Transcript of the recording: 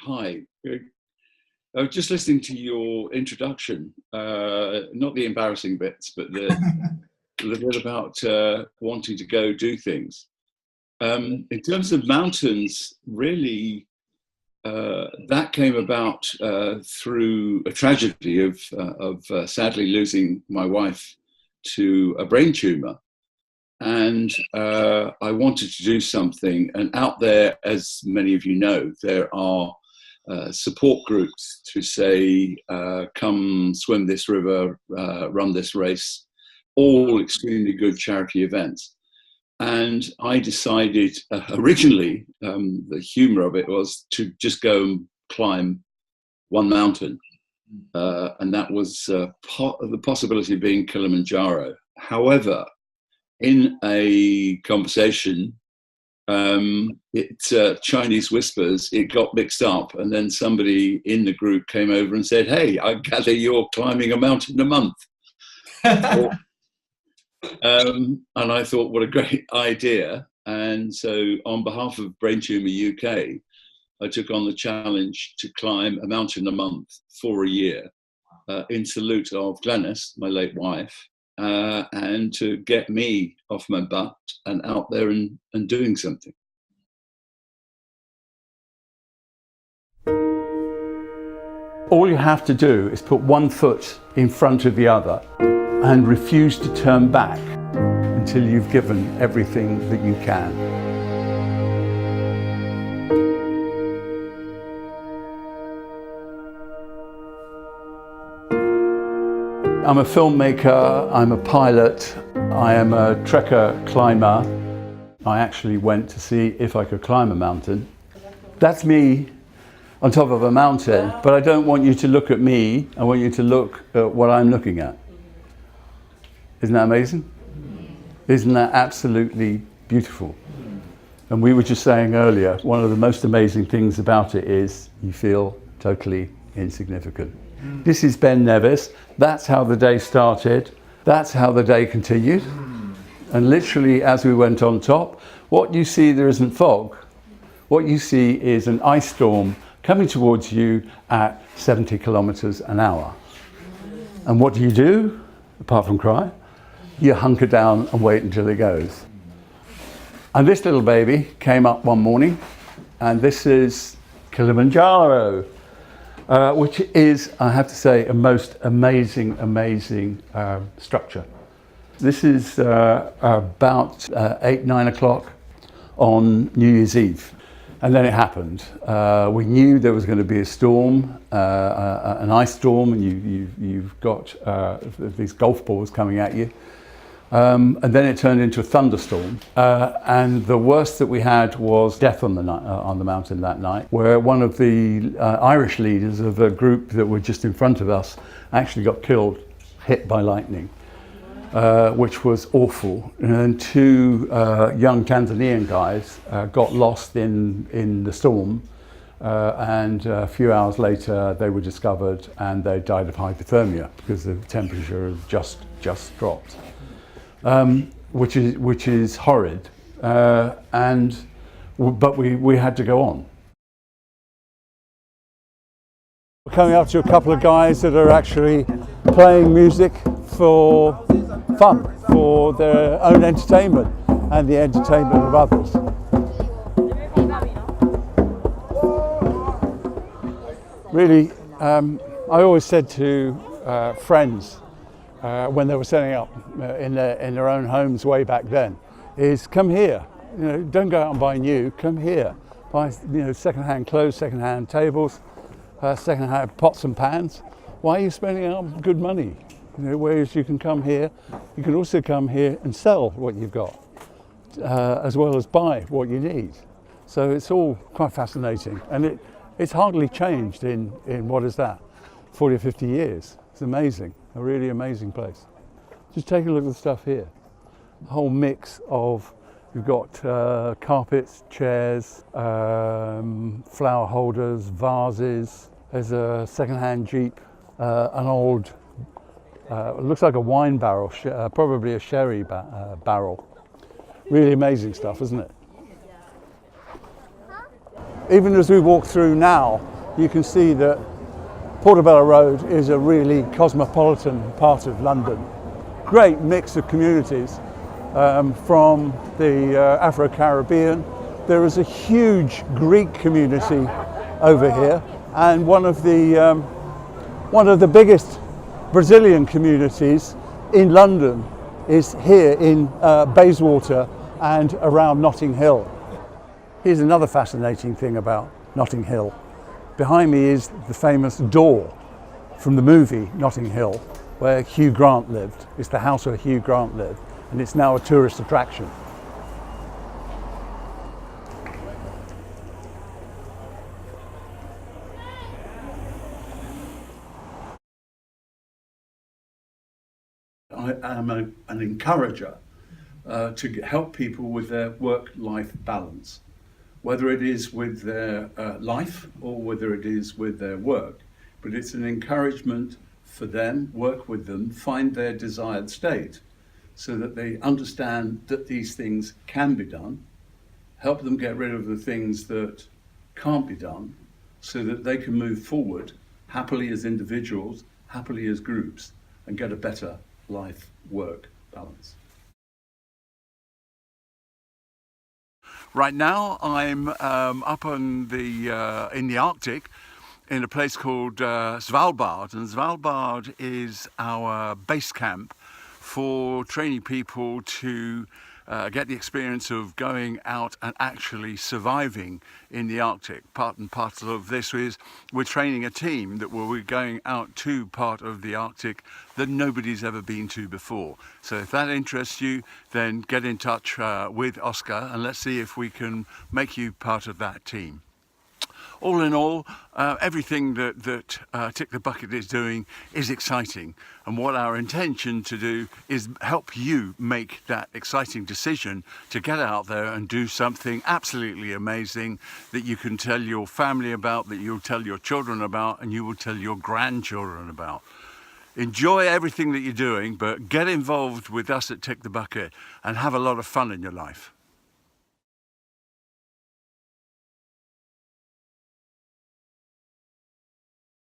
Hi. I was just listening to your introduction, not the embarrassing bits, but the bit about wanting to go do things. In terms of mountains, really, that came about through a tragedy of sadly losing my wife to a brain tumor. And I wanted to do something. And out there, as many of you know, there are support groups to say, come swim this river, run this race, all extremely good charity events. And I decided originally, the humor of it was to just go and climb one mountain. And that was the possibility of being Kilimanjaro. However, in a conversation, Chinese whispers, it got mixed up, and then somebody in the group came over and said, "Hey, I gather you're climbing a mountain a month." And I thought, what a great idea. And so on behalf of Brain Tumor UK, I took on the challenge to climb a mountain a month for a year, in salute of Glenys, my late wife, and to get me off my butt and out there and doing something. All you have to do is put one foot in front of the other and refuse to turn back until you've given everything that you can. I'm a filmmaker, I'm a pilot, I am a trekker climber. I actually went to see if I could climb a mountain. That's me on top of a mountain, but I don't want you to look at me, I want you to look at what I'm looking at. Isn't that amazing? Isn't that absolutely beautiful? And we were just saying earlier, one of the most amazing things about it is you feel totally insignificant. This is Ben Nevis. That's how the day started. That's how the day continued. And literally, as we went on top, what you see, there isn't fog. What you see is an ice storm coming towards you at 70 kilometers an hour. And what do? Apart from cry? You hunker down and wait until it goes. And this little baby came up one morning, and this is Kilimanjaro. Which is, I have to say, a most amazing structure. This is about 8, 9 o'clock on New Year's Eve. And then it happened. We knew there was going to be a storm, an ice storm, and you've got these golf balls coming at you. And then it turned into a thunderstorm. And the worst that we had was death on the mountain that night, where one of the Irish leaders of a group that were just in front of us actually got killed, hit by lightning, which was awful. And then 2 young Tanzanian guys got lost in the storm, and a few hours later they were discovered and they died of hypothermia because the temperature had just dropped. Which is horrid, but we had to go on. We're coming up to a couple of guys that are actually playing music for fun, for their own entertainment and the entertainment of others. Really, I always said to friends, when they were setting up in their own homes way back then, is come here. Don't go out and buy new. Come here, buy second-hand clothes, second-hand tables, second-hand pots and pans. Why are you spending out good money? Whereas you can come here, you can also come here and sell what you've got, as well as buy what you need. So it's all quite fascinating, and it's hardly changed in what is that, 40 or 50 years. It's amazing. A really amazing place. Just take a look at the stuff here. A whole mix of, you've got carpets, chairs, flower holders, vases. There's a second-hand Jeep, an old, it looks like a wine barrel, probably a sherry barrel. Really amazing stuff, isn't it? Even as we walk through now, you can see that Portobello Road is a really cosmopolitan part of London. Great mix of communities from the Afro-Caribbean. There is a huge Greek community over here, and one of the biggest Brazilian communities in London is here in Bayswater and around Notting Hill. Here's another fascinating thing about Notting Hill. Behind me is the famous door from the movie Notting Hill, where Hugh Grant lived. It's the house where Hugh Grant lived, and it's now a tourist attraction. I am an encourager to help people with their work-life balance, whether it is with their life or whether it is with their work. But it's an encouragement for them, work with them, find their desired state so that they understand that these things can be done, help them get rid of the things that can't be done so that they can move forward happily as individuals, happily as groups, and get a better life-work balance. Right now I'm up on in the Arctic in a place called Svalbard, and Svalbard is our base camp for training people to get the experience of going out and actually surviving in the Arctic. Part and parcel of this is we're training a team that will be going out to part of the Arctic that nobody's ever been to before. So if that interests you, then get in touch with Oscar and let's see if we can make you part of that team. All in all, everything that Tick the Bucket is doing is exciting, and what our intention to do is help you make that exciting decision to get out there and do something absolutely amazing that you can tell your family about, that you'll tell your children about, and you will tell your grandchildren about. Enjoy everything that you're doing, but get involved with us at Tick the Bucket and have a lot of fun in your life.